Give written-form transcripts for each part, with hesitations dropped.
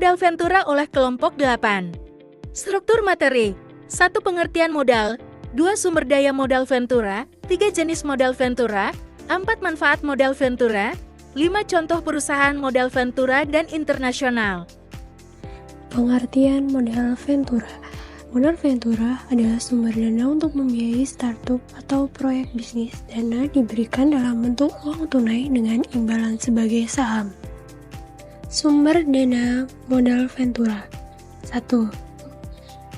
Modal Ventura oleh kelompok 8. Struktur materi: 1. Pengertian modal, 2. Sumber daya modal Ventura, 3. Jenis modal Ventura, 4. Manfaat modal Ventura, 5. Contoh perusahaan modal Ventura dan internasional. Pengertian modal Ventura. Modal Ventura adalah sumber dana untuk membiayai startup atau proyek bisnis. Dana diberikan dalam bentuk uang tunai dengan imbalan sebagai saham. Sumber dana modal Ventura. 1.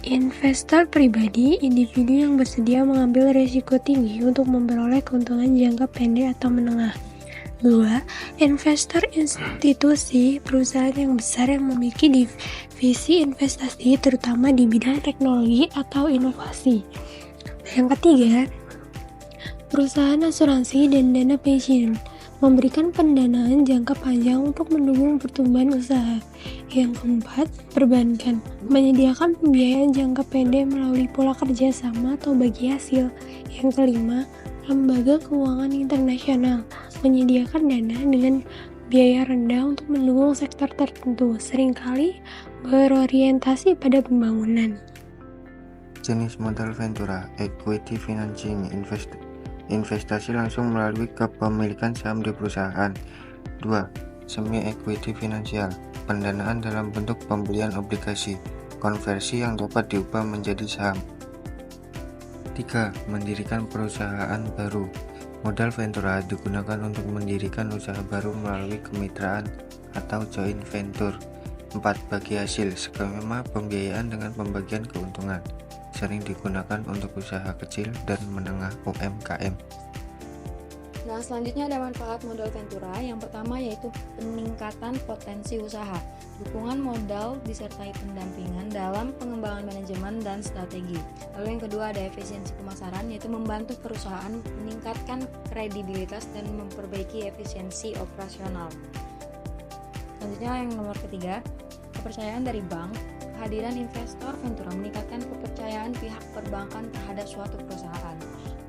Investor pribadi, individu yang bersedia mengambil risiko tinggi untuk memperoleh keuntungan jangka pendek atau menengah. 2. Investor institusi, perusahaan yang besar yang memiliki divisi investasi terutama di bidang teknologi atau inovasi. Yang ketiga, perusahaan asuransi dan dana pensiun, memberikan pendanaan jangka panjang untuk mendukung pertumbuhan usaha. Yang keempat, perbankan, menyediakan pembiayaan jangka pendek melalui pola kerjasama atau bagi hasil. Yang kelima, lembaga keuangan internasional, menyediakan dana dengan biaya rendah untuk mendukung sektor tertentu, seringkali berorientasi pada pembangunan. Jenis modal Ventura: equity financing, investasi langsung melalui kepemilikan saham di perusahaan. 2. Semi-equity finansial, pendanaan dalam bentuk pembelian obligasi, konversi yang dapat diubah menjadi saham. 3. Mendirikan perusahaan baru. Modal Ventura digunakan untuk mendirikan usaha baru melalui kemitraan atau joint venture. 4. Bagi hasil, skema pembiayaan dengan pembagian keuntungan, sering digunakan untuk usaha kecil dan menengah UMKM. Nah, selanjutnya ada manfaat modal Ventura. Yang pertama yaitu peningkatan potensi usaha, dukungan modal disertai pendampingan dalam pengembangan manajemen dan strategi. Lalu yang kedua ada efisiensi pemasaran, yaitu membantu perusahaan meningkatkan kredibilitas dan memperbaiki efisiensi operasional. Selanjutnya yang nomor ketiga, kepercayaan dari bank. Kehadiran investor Ventura meningkatkan kepercayaan pihak perbankan terhadap suatu perusahaan.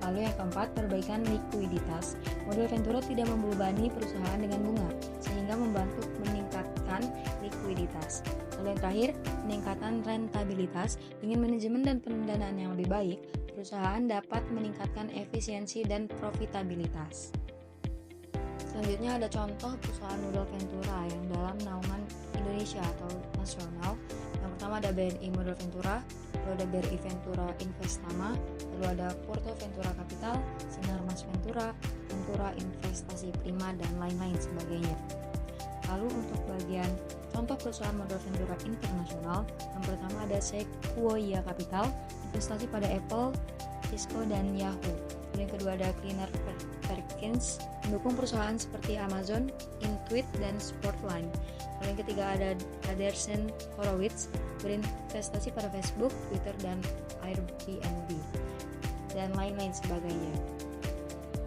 Lalu yang keempat, perbaikan likuiditas. Modal Ventura tidak membebani perusahaan dengan bunga, sehingga membantu meningkatkan likuiditas. Lalu yang terakhir, peningkatan rentabilitas. Dengan manajemen dan pendanaan yang lebih baik, perusahaan dapat meningkatkan efisiensi dan profitabilitas. Selanjutnya ada contoh perusahaan modal Ventura yang dalam naungan Indonesia atau nasional. Yang pertama ada BNI Modal Ventura, lalu ada BRI Ventura Investama, lalu ada Porto Ventura Capital, Sinarmas Ventura, Ventura Investasi Prima, dan lain-lain sebagainya. Lalu untuk bagian contoh perusahaan modal Ventura internasional, yang pertama ada Sequoia Capital, investasi pada Apple, Cisco, dan Yahoo. Yang kedua ada Kleiner Perkins, mendukung perusahaan seperti Amazon, Intuit, dan Sportline. Yang ketiga ada Andersen Horowitz, berinvestasi pada Facebook, Twitter, dan Airbnb, dan lain-lain sebagainya.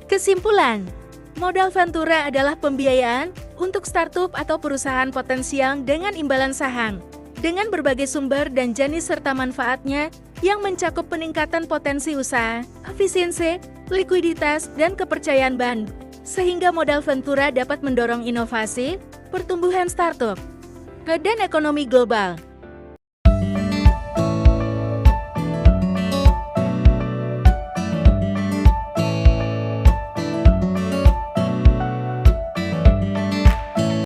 Kesimpulan, modal Ventura adalah pembiayaan untuk startup atau perusahaan potensial dengan imbalan saham, dengan berbagai sumber dan jenis serta manfaatnya yang mencakup peningkatan potensi usaha, efisiensi, likuiditas, dan kepercayaan bank, sehingga modal Ventura dapat mendorong inovasi, pertumbuhan startup, dan ekonomi global.